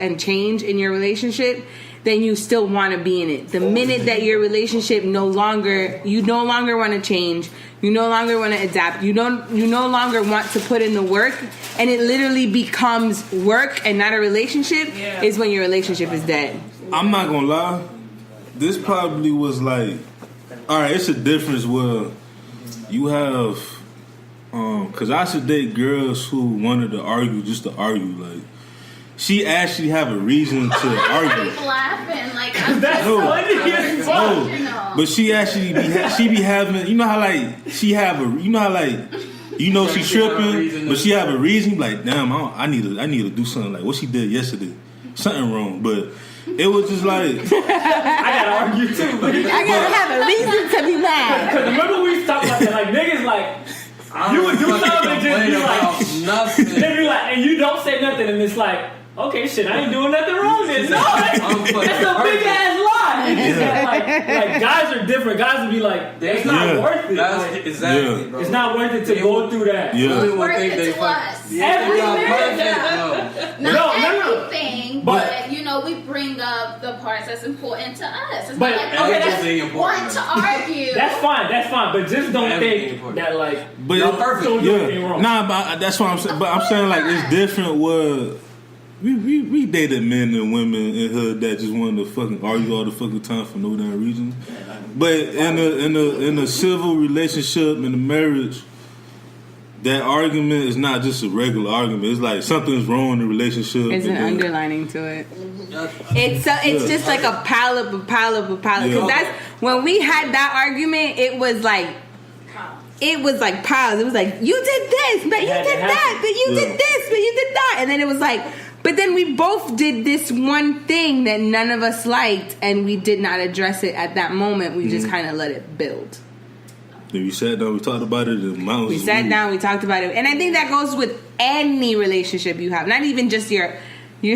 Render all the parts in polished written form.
and change in your relationship, then you still want to be in it. The minute that your relationship you no longer want to change, you no longer want to adapt, you no longer want to put in the work, and it literally becomes work and not a relationship, is when your relationship is dead. I'm not gonna lie, this probably was like, all right, it's a difference where you have, because I should date girls who wanted to argue just to argue, like. She actually have a reason to argue. I'm laughing like that's funny as fuck. But she actually be having, you know how like she have a, you know how like, you know she tripping, but she have a reason. Like, damn, I need to do something. Like what she did yesterday, something wrong. But it was just like I gotta argue too. I gotta have a reason to be mad. Because remember we was talking about that, like niggas like. You would do something and just be like, nothing. Then you like, and you don't say nothing, and it's like, okay, shit, I ain't doing nothing wrong then. No, that's a big ass lie. Like guys are different. Guys would be like, it's not worth it. That's exactly, bro. It's not worth it to go through that. Yeah. It's worth it to us. Everything. Not everything, but you know, we bring up the parts that's important to us. It's but not like, okay, that's want to argue. That's fine. But just don't think that like but you're perfect. Don't do anything wrong. Nah, but that's what I'm saying. But I'm saying like it's different. Where we dated men and women in hood that just wanted to fucking argue all the fucking time for no damn reason. But in a civil relationship, in a marriage, that argument is not just a regular argument. It's like something's wrong in the relationship. There's an underlining to it. It's just like a pile up. Because that's when we had that argument. It was like piles. It was like you did this, but you did that, but you did this, but you did that, and then it was like. But then we both did this one thing that none of us liked, and we did not address it at that moment. We just kind of let it build. Then we sat down, we talked about it. We sat down, we talked about it, and I think that goes with any relationship you have, not even just your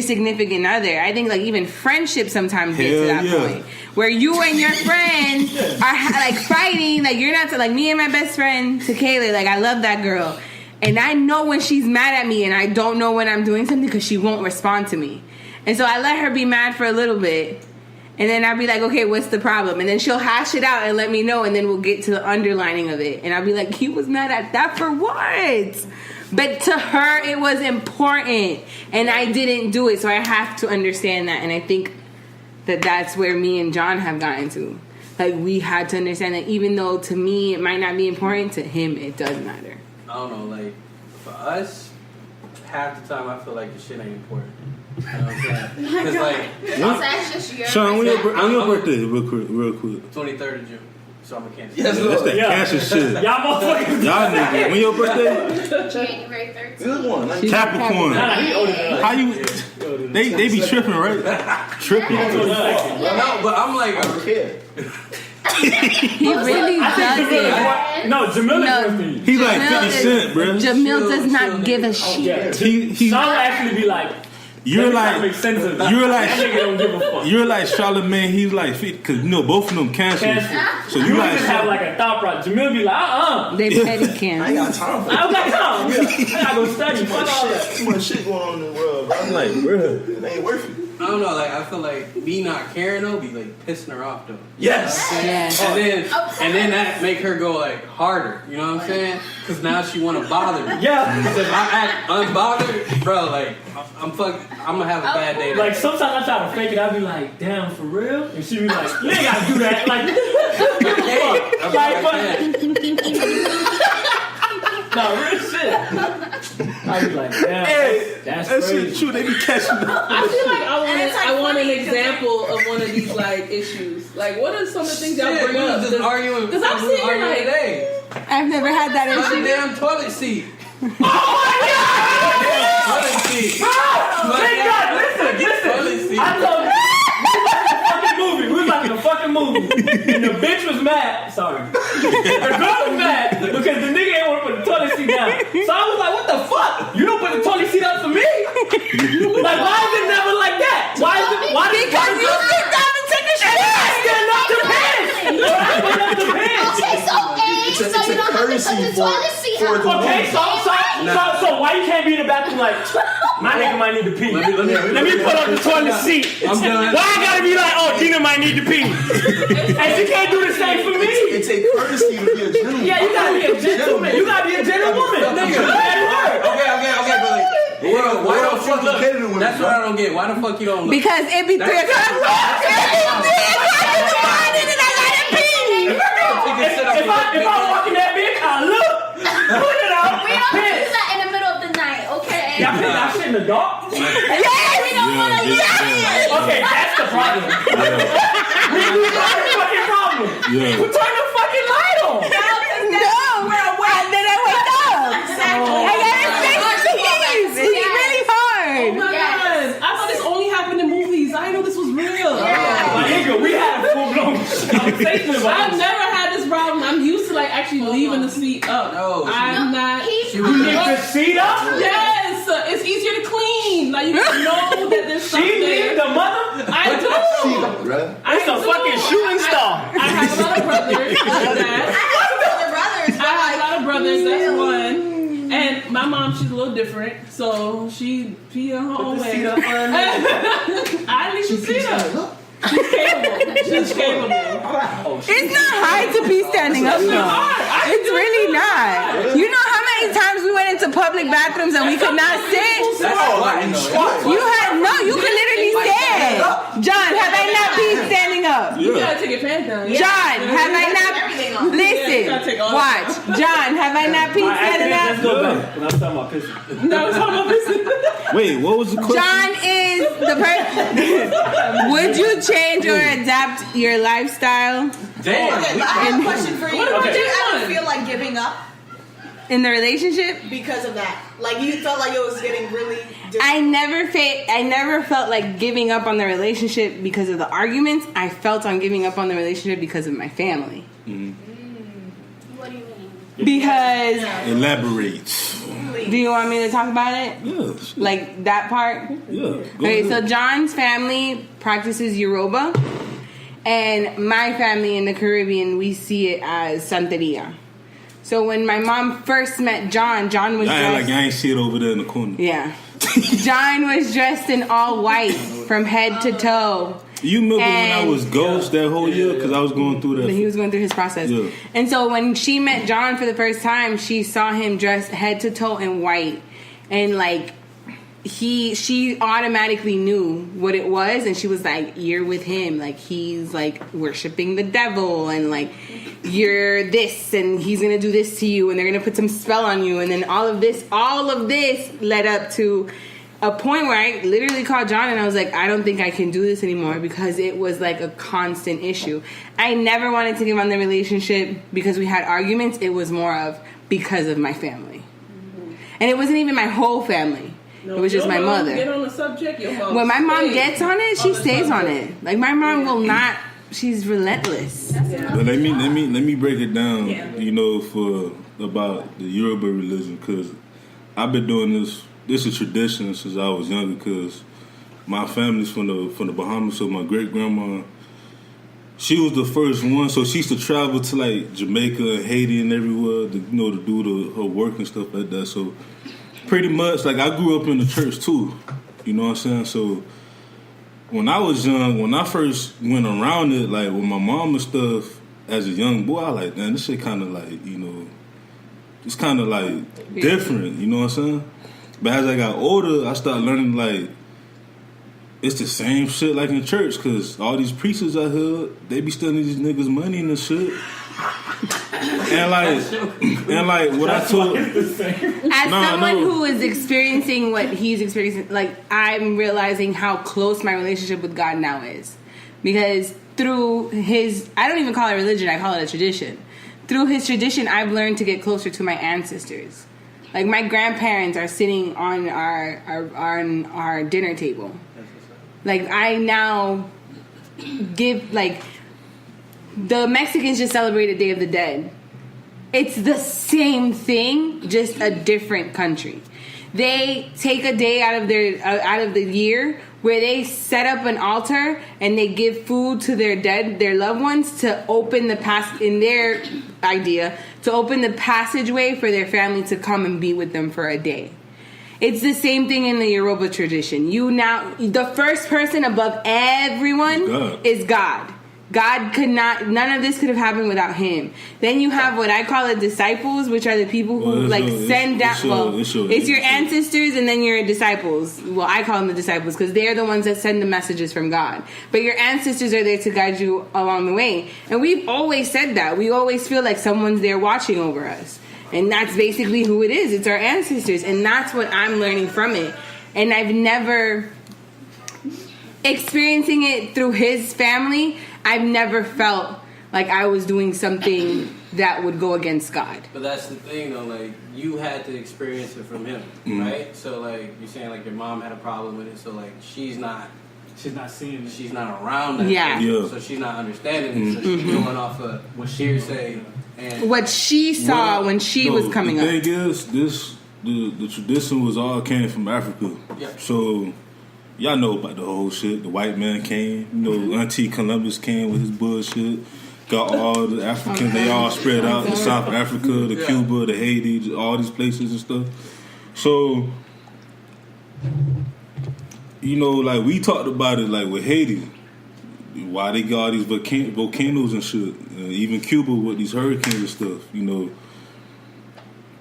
significant other. I think like even friendship sometimes get to that point where you and your friend are like fighting. Like you're not like me and my best friend Tequila. Like I love that girl. And I know when she's mad at me and I don't know when I'm doing something because she won't respond to me. And so I let her be mad for a little bit. And then I'll be like, okay, what's the problem? And then she'll hash it out and let me know. And then we'll get to the underlining of it. And I'll be like, he was mad at that for what? But to her, it was important. And I didn't do it. So I have to understand that. And I think that that's where me and John have gotten to. Like, we had to understand that even though to me it might not be important, to him it does matter. I don't know, like, for us, half the time I feel like the shit ain't important. You know what I'm saying? Because, like, that's just your Sean, when your birthday, real quick. 23rd of June. So I'm a Cancer. Yes, that's that cancer shit. Y'all motherfuckers. Y'all niggas. When your birthday? January 13th. Good one. Capricorn. He older than us. How you? They be tripping, right? Tripping. No, but I'm like, I don't care. He really doesn't. No, Jamil is with me. He's like 50 Cent, bro. Jamil does not give a shit. He Sean will actually be like, you're like Charlamagne. He's like 50 because you know both of them cancers. So you like just have like a thought process. Jamil be like, They petty cancer. I ain't got time for I don't got time. I gotta go study. Fuck all that. too much shit going on in the world, bro. I'm like, bro, it ain't worth it. I don't know, like, I feel like me not caring though be like pissing her off though. Yes. And then that make her go like harder, you know what I'm saying? Because now she want to bother me. Yeah. Because if I act unbothered, bro, like I'm gonna have a bad day. Like sometimes I try to fake it. I be like, damn, for real? And she be like, you ain't gotta do that. No, real shit. I be like, damn, that's crazy. shit true. They be catching up. I feel like I want an example of one of these like issues. Like, what are some of the things y'all bring up? Just arguing. Because I'm sitting here like, today. I've never had that On issue. the damn toilet seat. Oh my God! Toilet seat. Thank God! Listen. I told you. We was like in a fucking movie. And the bitch was mad. Sorry. The girl was mad because the nigga ain't want to put the toilet seat down. So I was like, what the fuck? You don't put the toilet seat up for me? Like, why is it never like that? Because you sit down and take a shit. I stand up to piss. Okay, so So you don't have to put the toilet seat up. Okay, so So why you can't be in the bathroom like, my nigga might need to pee. Let me put up the toilet seat. I'm done. Why I gotta be like, oh, Gina might need to pee? And she can't do the same for me. It takes courtesy to be a gentleman. Yeah, you gotta be a gentleman. You gotta be a gentlewoman. Okay, but why don't you look? That's what I don't get. Why the fuck you don't look? Because it be 3 o'clock. It be 3 o'clock in the morning and I gotta pee. If I walk in that bitch, I look. Put it out. We don't do that in the middle of the night, okay? Y'all put that shit in the dark? We don't want to Okay, that's the problem. That's the fucking problem. Yeah. Turn the fucking light on. And then I wake up. I gotta fix these. It's really hard. Oh my God. I thought this only happened in movies. I didn't know this was real. My nigga, we had a full-blown conversation about I've this. never had this problem. I'm used to like actually leaving the seat up. No, I'm not. You leave the seat up? Yes, it's easier to clean. Like you know that there's She stuff leave there. the mother? I do. It's a fucking shooting star. I have a lot of brothers. I have a lot of brothers. That's one. And my mom, she's a little different, so she pee in her own way. I leave the seat up. She's capable. She's capable. It's not hard to be standing up though. It's really not. You know how many times we went into public bathrooms and we could not sit? You could literally stand. John, have I not been standing up? You gotta take your pants down. John, have I not? Listen, watch. John, have I not been standing Let's up? go back. When I was talking about pissing. No, it's talking about this. Wait, what was the question? John is the person. Would you change or adapt your lifestyle damn. Okay, I have a question for you. What Did you about ever one? feel like giving up in the relationship? because of that? Like you felt like it was getting really difficult? I never felt like giving up on the relationship because of the arguments. I felt on giving up on the relationship because of my family. What do you mean? Because Elaborate. do you want me to talk about it? Yeah. Like that part? Yeah. Go Okay, so ahead. John's family practices Yoruba, and my family in the Caribbean, we see it as Santeria. So when my mom first met John, John was Y'all act like dressed, y'all ain't see it over there in the corner. yeah. John was dressed in all white from head to toe. You remember when I And- was ghost that whole year? Because I was going through that. He was going through his process. Yeah. And so when she met John for the first time, she saw him dressed head to toe in white. And like she automatically knew what it was, and she was like, you're with him, like he's like worshiping the devil, and like you're this, and he's gonna do this to you, and they're gonna put some spell on you, and then all of this led up to a point where I literally called John and I was like, I don't think I can do this anymore, because it was like a constant issue. I never wanted to give on the relationship because we had arguments. It was more of because of my family. And it wasn't even my whole family. No, it was just your my mom mother. Get on the subject. Your mom When my mom stays gets on it, she on the stays on subject. it. Like my mom will not. She's relentless. But let me break it down. Yeah. You know, for about the Yoruba religion, because I've been doing this. This is a tradition since I was younger. Because my family's from the Bahamas, so my great grandma, she was the first one. So she used to travel to like Jamaica and Haiti and everywhere to to do her work and stuff like that. So pretty much, like I grew up in the church too. You know what I'm saying? So when I was young, when I first went around it, like with my mom and stuff, as a young boy, I like, man, this shit kind of like, it's kind of like different. You know what I'm saying? But as I got older, I started learning like it's the same shit like in church, because all these preachers out here, they be stealing these niggas money and shit. And like what I told, As someone who is experiencing what he's experiencing, like I'm realizing how close my relationship with God now is, because through his, I don't even call it religion, I call it a tradition. Through his tradition, I've learned to get closer to my ancestors. Like my grandparents are sitting on our dinner table. Like I now give, like the Mexicans just celebrated Day of the Dead. It's the same thing, just a different country. They take a day out of the year where they set up an altar and they give food to their loved ones to open in their idea, to open the passageway for their family to come and be with them for a day. It's the same thing in the Yoruba tradition. The first person above everyone is God. God could not, none of this could have happened without him. Then you have what I call the disciples, which are the people who send down, it's your ancestors and then your disciples. Well, I call them the disciples because they're the ones that send the messages from God. But your ancestors are there to guide you along the way. And we've always said that. We always feel like someone's there watching over us. And that's basically who it is. It's our ancestors. And that's what I'm learning from it. And I've never, experiencing it through his family, I've never felt like I was doing something that would go against God. But that's the thing, though. Like, you had to experience it from him, right? So, like, you're saying, like, your mom had a problem with it. So, like, she's not seeing it. She's not around that. Yeah. So she's not understanding it. So she's going off of what she say and what she saw when she was coming up. The thing is, the tradition was all came from Africa. Yeah. So y'all know about the whole shit. The white man came. You know, Auntie Columbus came with his bullshit. Got all the Africans. They all spread out to South Africa, the Cuba, the Haiti, all these places and stuff. So, you know, like we talked about it, like with Haiti, why they got all these volcanoes and shit. Even Cuba with these hurricanes and stuff. You know,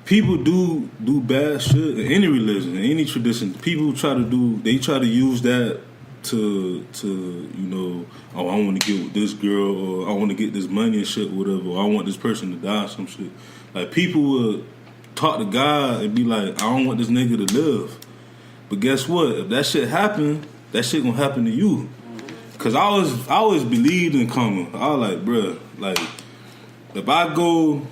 people do bad shit in any religion, in any tradition. People try to use that to you know, oh, I want to get with this girl, or I want to get this money and shit, whatever, or I want this person to die, some shit. Like, people would talk to God and be like, I don't want this nigga to live. But guess what? If that shit happen, that shit gonna happen to you. Cause I always believed in karma. I was like, bruh, like, if I go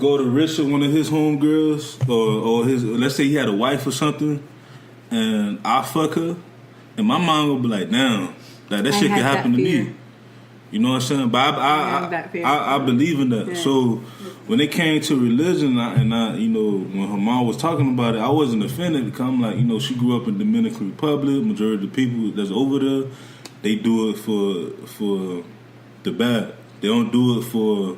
to Richard, one of his homegirls, or his, let's say he had a wife or something, and I fuck her, and my mom will be like, damn, that shit could happen to me. You know what I'm saying? But I believe in that. Yeah. So when it came to religion, and I, you know, when her mom was talking about it, I wasn't offended because I'm like, you know, she grew up in Dominican Republic. Majority of the people that's over there, they do it for the bad. They don't do it for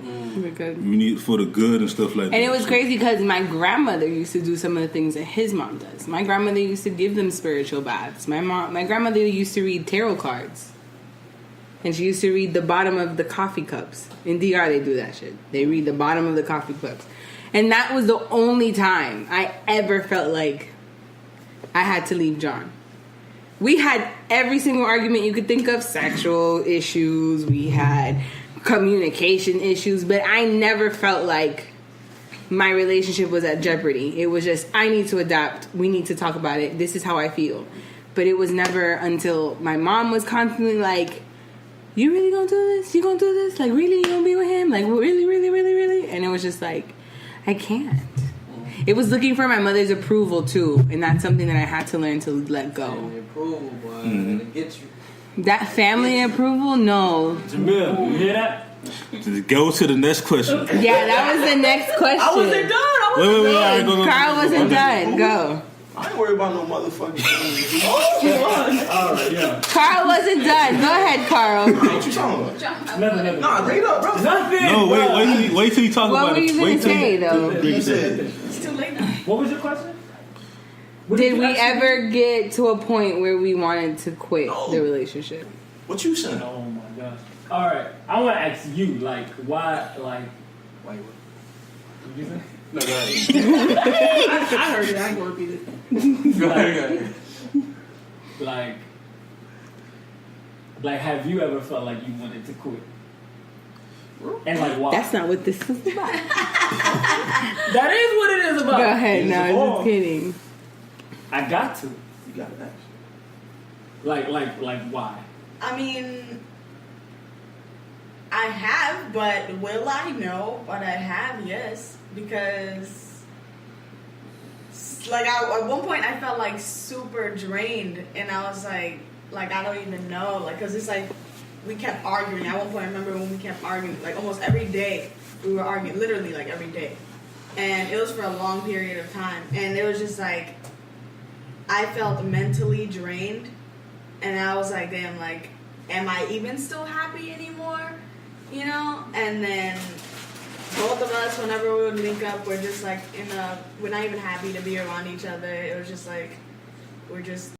the good and stuff like that. And it was crazy because my grandmother used to do some of the things that his mom does. My grandmother used to give them spiritual baths. My grandmother used to read tarot cards. And she used to read the bottom of the coffee cups. In DR, they do that shit. They read the bottom of the coffee cups. And that was the only time I ever felt like I had to leave John. We had every single argument you could think of. Sexual issues. We had communication issues. But I never felt like my relationship was at jeopardy. It was just, I need to adapt. We need to talk about it. This is how I feel. But it was never until my mom was constantly like, you really gonna do this? You gonna do this? Like, really? You gonna be with him? Like, really, really, really, really? And it was just like, I can't. It was looking for my mother's approval, too. And that's something that I had to learn to let go. Family approval, boy. It gets you. That family approval? No. Jamil, you hear that? Just go to the next question. Yeah, that was the next question. I wasn't done. Wait, Carl wasn't done. Go. I ain't worried about no motherfucking Alright, yeah. Carl wasn't done. Go ahead, Carl. What you talking about? Nothing. Nah, bring it up, bro. Nothing. No, wait till you talk What about were you it. going to say, though? It's too late now. What was your question? Did we ever get to a point where we wanted to quit the relationship? What you saying? Oh my gosh. Alright, I want to ask you, like, why, like... Wait, What did you say? no, go ahead. I heard it. I ain't gonna repeat it. Go ahead. Like, have you ever felt like you wanted to quit? And like, why? That's not what this is about. That is what it is about. Go ahead. No, I'm just kidding. I got to. You got it next. Like, why? I mean, I have, but will I? No, but I have, yes. Because, like, at one point I felt, like, super drained. And I was like, I don't even know. Like, because it's like, we kept arguing. At one point, I remember when we kept arguing, like, almost every day. We were arguing, literally, like, every day. And it was for a long period of time. And it was just like, I felt mentally drained, and I was like, damn, like, am I even still happy anymore? You know? And then both of us, whenever we would link up, we're just like we're not even happy to be around each other. It was just like, we're just